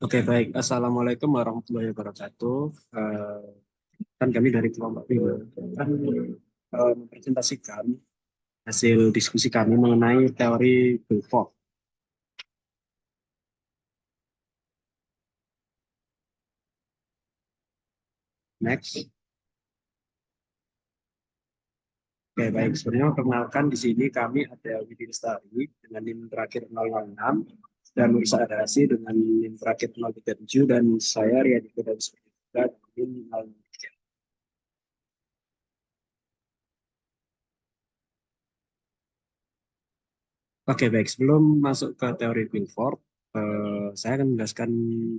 Oke, baik. Assalamualaikum warahmatullahi wabarakatuh. Kan kami dari kelompok 5 kan mempresentasikan hasil diskusi kami mengenai teori Guilford. Next. Oke, baik. Sebenarnya perkenalkan di sini kami ada Widi Lestari dengan NIM terakhir 006 dan Musa Adasi dengan NIM terakhir 037 dan saya Riyadi dari Surabaya dengan NIM 003. Oke, baik. Sebelum masuk ke teori Guilford, saya akan menjelaskan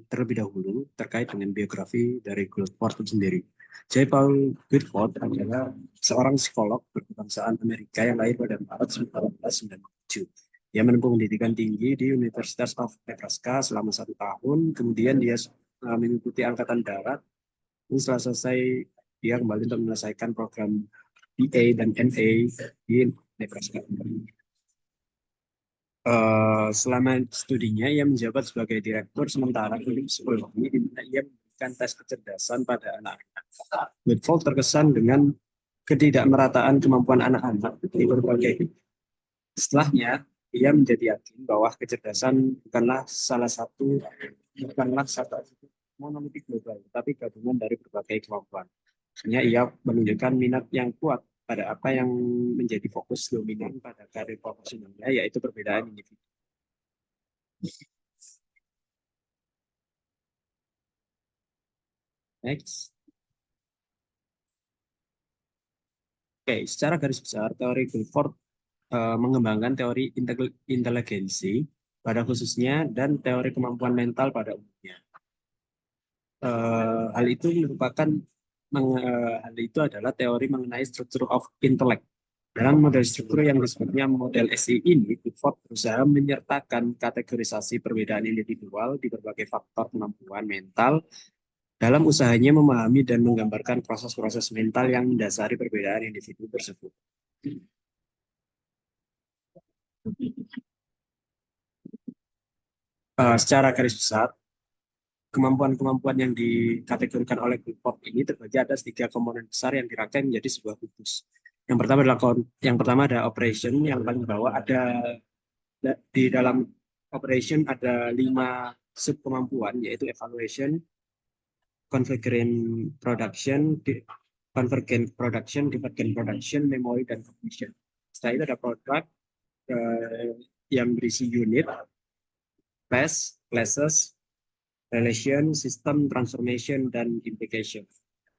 terlebih dahulu terkait dengan biografi dari Guilford itu sendiri. Jadi Paul Guilford adalah seorang psikolog berkebangsaan Amerika yang lahir pada Maret 1997. Dia menempuh pendidikan tinggi di University of Nebraska selama 1 tahun. Kemudian dia mengikuti Angkatan Darat. Dan setelah selesai, dia kembali untuk menyelesaikan program BA dan MA di Nebraska. Selama studinya, ia menjabat sebagai direktur sementara klinik psikologi di mana ia memberikan tes kecerdasan pada anak-anak. Whitford terkesan dengan ketidakmerataan kemampuan anak-anak di berbagai. Setelahnya, ia menjadi yakin bahwa kecerdasan bukanlah satu monolitik global, tapi gabungan dari berbagai kemampuan. Hanya ia menunjukkan minat yang kuat pada apa yang menjadi fokus dominan pada karir profesionalnya, yaitu perbedaan individu. Next. Oke, secara garis besar, teori Guilford mengembangkan teori inteligensi pada khususnya dan teori kemampuan mental pada umumnya. Hal itu adalah teori mengenai struktur of intellect. Dalam model struktur yang disebutnya model SI ini, Guilford berusaha menyertakan kategorisasi perbedaan individual di berbagai faktor kemampuan mental dalam usahanya memahami dan menggambarkan proses-proses mental yang mendasari perbedaan individu tersebut. Secara garis besar, kemampuan-kemampuan yang dikategorikan oleh Guilford ini terbagi atas 3 komponen besar yang dirangkai menjadi sebuah kubus. Yang pertama ada operation, yang paling bawah ada di dalam operation ada 5 subkemampuan, yaitu evaluation, convergent production, divergent production, memory, dan cognition. Setelah itu ada product yang berisi unit, class, classes, relation, system, transformation, dan implication.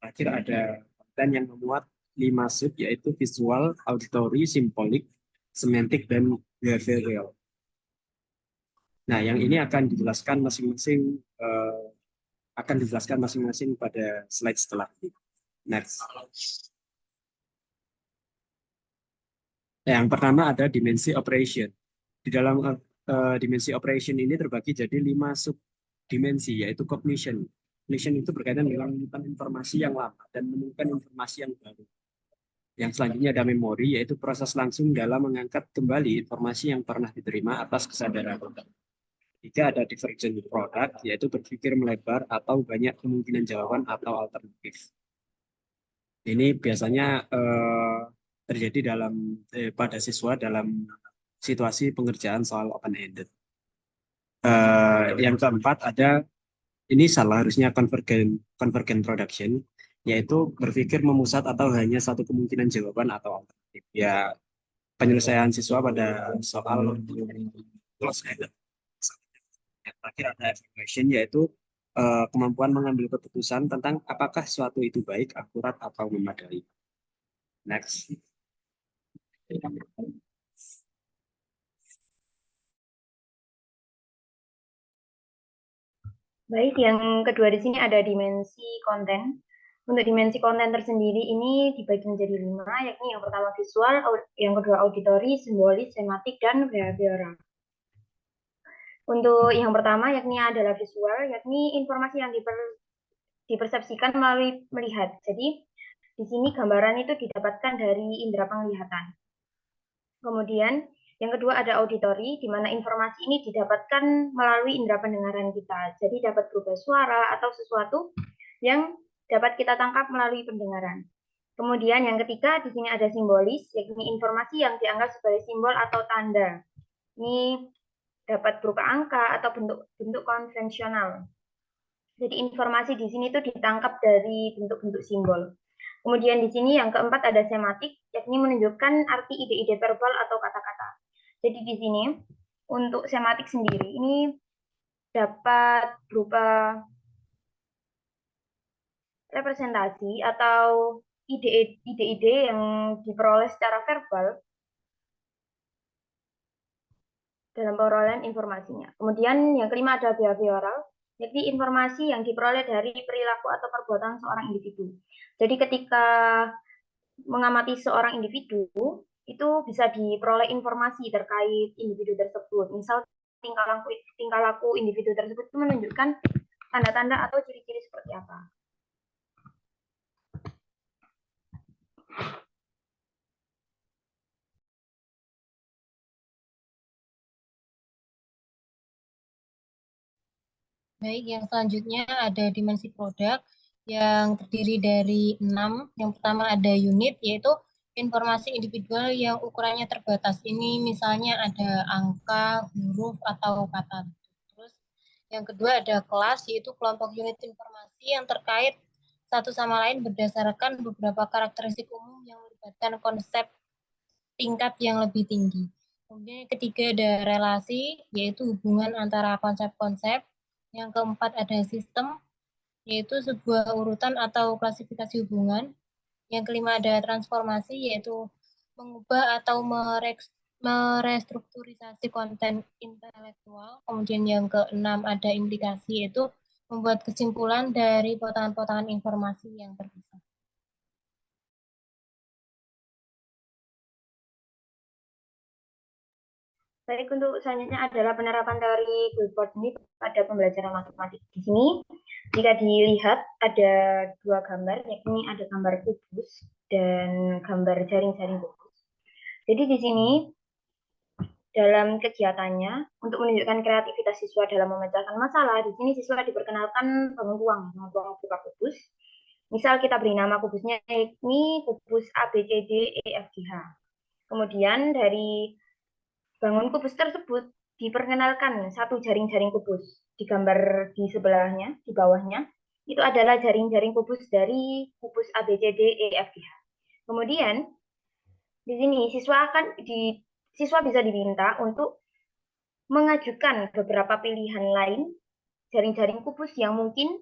Terakhir ada konten yang memuat 5 sub, yaitu visual, auditory, symbolic, semantic, dan behavioral. Nah, yang ini akan dijelaskan masing-masing pada slide setelah ini. Next. Yang pertama ada dimensi operation. Di dalam dimensi operation ini terbagi jadi 5 subdimensi, yaitu cognition. Cognition itu berkaitan dengan menyimpan informasi yang lama dan menemukan informasi yang baru. Yang selanjutnya ada memori, yaitu proses langsung dalam mengangkat kembali informasi yang pernah diterima atas kesadaran. Ketiga ada divergent product, yaitu berpikir melebar atau banyak kemungkinan jawaban atau alternatif. Ini biasanya terjadi pada siswa dalam situasi pengerjaan soal open-ended. Yang keempat ada, ini salah harusnya convergent production, yaitu berpikir memusat atau hanya satu kemungkinan jawaban atau alternatif. Ya, penyelesaian siswa pada soal close-ended. Yang terakhir ada evaluation, yaitu kemampuan mengambil keputusan tentang apakah suatu itu baik, akurat, atau memadai. Next. Baik, yang kedua di sini ada dimensi konten. Untuk dimensi konten tersendiri ini dibagi menjadi 5, yakni yang pertama visual, yang kedua auditory, simbolis, sematik, dan behavioral. Untuk yang pertama yakni adalah visual, yakni informasi yang dipersepsikan melalui melihat. Jadi di sini gambaran itu didapatkan dari indera penglihatan. Kemudian Yang kedua ada auditory, di mana informasi ini didapatkan melalui indera pendengaran kita. Jadi dapat berupa suara atau sesuatu yang dapat kita tangkap melalui pendengaran. Kemudian yang ketiga, di sini ada simbolis, yakni informasi yang dianggap sebagai simbol atau tanda. Ini dapat berupa angka atau bentuk-bentuk konvensional. Jadi informasi di sini itu ditangkap dari bentuk-bentuk simbol. Kemudian di sini yang keempat ada sematik, yakni menunjukkan arti ide-ide verbal atau kata-kata. Jadi di sini untuk sematik sendiri ini dapat berupa representasi atau ide-ide yang diperoleh secara verbal dalam perolehan informasinya. Kemudian yang kelima ada behavioral, yakni informasi yang diperoleh dari perilaku atau perbuatan seorang individu. Jadi ketika mengamati seorang individu, itu bisa diperoleh informasi terkait individu tersebut. Misal tingkah laku individu tersebut itu menunjukkan tanda-tanda atau ciri-ciri seperti apa. Baik, yang selanjutnya ada dimensi produk yang terdiri dari 6. Yang pertama ada unit, yaitu informasi individual yang ukurannya terbatas. Ini misalnya ada angka, huruf, atau kata. Terus yang kedua ada kelas, yaitu kelompok unit informasi yang terkait satu sama lain berdasarkan beberapa karakteristik umum yang melibatkan konsep tingkat yang lebih tinggi. Kemudian yang ketiga ada relasi, yaitu hubungan antara konsep-konsep. Yang keempat ada sistem, yaitu sebuah urutan atau klasifikasi hubungan. Yang kelima ada transformasi, yaitu mengubah atau merestrukturisasi konten intelektual. Kemudian yang keenam ada implikasi, yaitu membuat kesimpulan dari potongan-potongan informasi yang terpisah. Baik, untuk selanjutnya adalah penerapan teori Guilford ini pada pembelajaran matematik. Di sini, jika dilihat ada dua gambar, yakni ada gambar kubus dan gambar jaring-jaring kubus. Jadi di sini, dalam kegiatannya, untuk menunjukkan kreativitas siswa dalam memecahkan masalah, di sini siswa diperkenalkan bangun ruang berupa kubus. Misal kita beri nama kubusnya ini kubus A, B, C, D, E, F, G, H. Kemudian dari bangun kubus tersebut diperkenalkan satu jaring-jaring kubus. Di gambar di sebelahnya, di bawahnya, itu adalah jaring-jaring kubus dari kubus A, B, C, D, E, F, G, H. Kemudian di sini siswa bisa diminta untuk mengajukan beberapa pilihan lain jaring-jaring kubus yang mungkin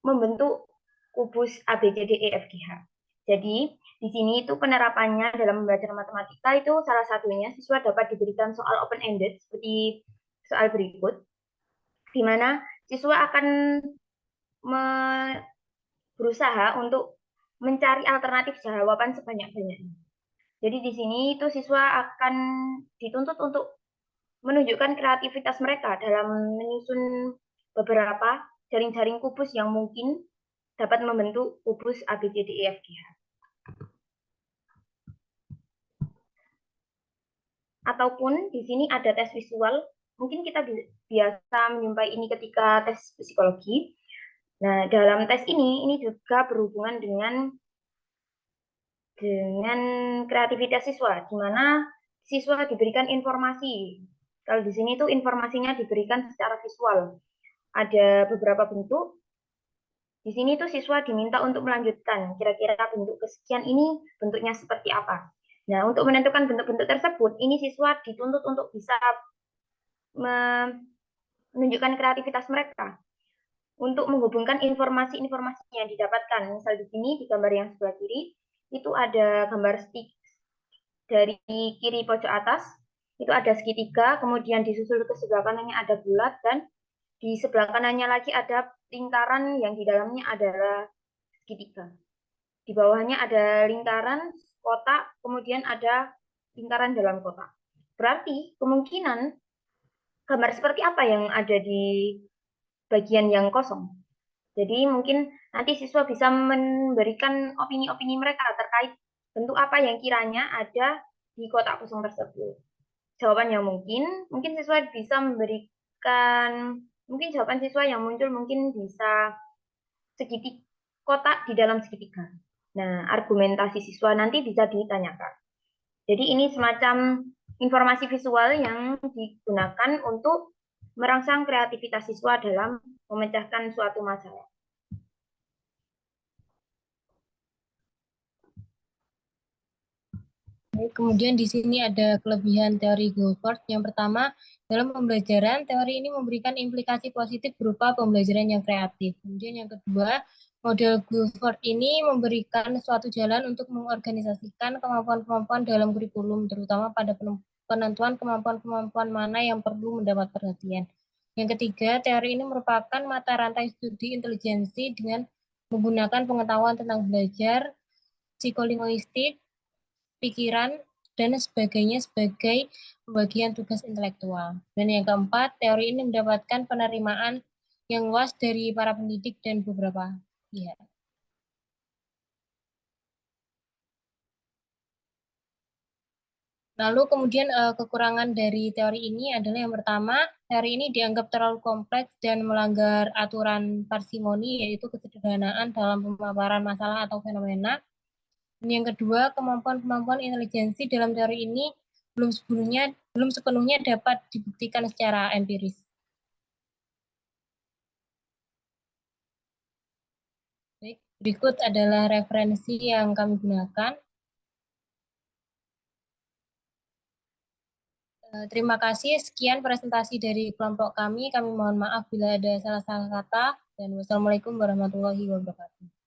membentuk kubus A, B, C, D, E, F, G, H. Jadi, di sini itu penerapannya dalam belajar matematika itu salah satunya siswa dapat diberikan soal open-ended seperti soal berikut, di mana siswa akan berusaha untuk mencari alternatif jawaban sebanyak-banyaknya. Jadi di sini itu siswa akan dituntut untuk menunjukkan kreativitas mereka dalam menyusun beberapa jaring-jaring kubus yang mungkin dapat membentuk kubus A, B, C, D, E, F, G, H. Ataupun di sini ada tes visual, mungkin kita biasa menjumpai ini ketika tes psikologi. Nah, dalam tes ini juga berhubungan dengan kreativitas siswa, di mana siswa diberikan informasi. Kalau di sini tuh informasinya diberikan secara visual. Ada beberapa bentuk. Di sini tuh siswa diminta untuk melanjutkan. Kira-kira bentuk kesekian ini bentuknya seperti apa. Nah, untuk menentukan bentuk-bentuk tersebut, ini siswa dituntut untuk bisa menunjukkan kreativitas mereka untuk menghubungkan informasi-informasi yang didapatkan. Misal di sini, di gambar yang sebelah kiri, itu ada gambar stick dari kiri pojok atas, itu ada segitiga, kemudian disusul ke sebelah kanannya ada bulat, dan di sebelah kanannya lagi ada lingkaran yang di dalamnya adalah segitiga. Di bawahnya ada lingkaran kotak, kemudian ada lingkaran dalam kotak. Berarti kemungkinan gambar seperti apa yang ada di bagian yang kosong. Jadi mungkin nanti siswa bisa memberikan opini-opini mereka terkait bentuk apa yang kiranya ada di kotak kosong tersebut. jawaban yang mungkin siswa bisa memberikan, mungkin jawaban siswa yang muncul mungkin bisa segitiga, kotak di dalam segitiga. Nah, argumentasi siswa nanti bisa ditanyakan. Jadi ini semacam informasi visual yang digunakan untuk merangsang kreativitas siswa dalam memecahkan suatu masalah. Kemudian di sini ada kelebihan teori Guilford. Yang pertama, dalam pembelajaran, teori ini memberikan implikasi positif berupa pembelajaran yang kreatif. Kemudian yang kedua, model Guilford ini memberikan suatu jalan untuk mengorganisasikan kemampuan-kemampuan dalam kurikulum, terutama pada penentuan kemampuan-kemampuan mana yang perlu mendapat perhatian. Yang ketiga, teori ini merupakan mata rantai studi intelijensi dengan menggunakan pengetahuan tentang belajar, psikolinguistik, pikiran, dan sebagainya sebagai pembagian tugas intelektual. Dan yang keempat, teori ini mendapatkan penerimaan yang luas dari para pendidik dan beberapa pihak. Lalu kemudian kekurangan dari teori ini adalah yang pertama, teori ini dianggap terlalu kompleks dan melanggar aturan parsimoni, yaitu kesederhanaan dalam pemaparan masalah atau fenomena. Dan yang kedua, kemampuan-kemampuan intelijensi dalam teori ini belum sepenuhnya dapat dibuktikan secara empiris. Baik, berikut adalah referensi yang kami gunakan. Terima kasih. Sekian presentasi dari kelompok kami. Kami mohon maaf bila ada salah-salah kata. Dan wassalamualaikum warahmatullahi wabarakatuh.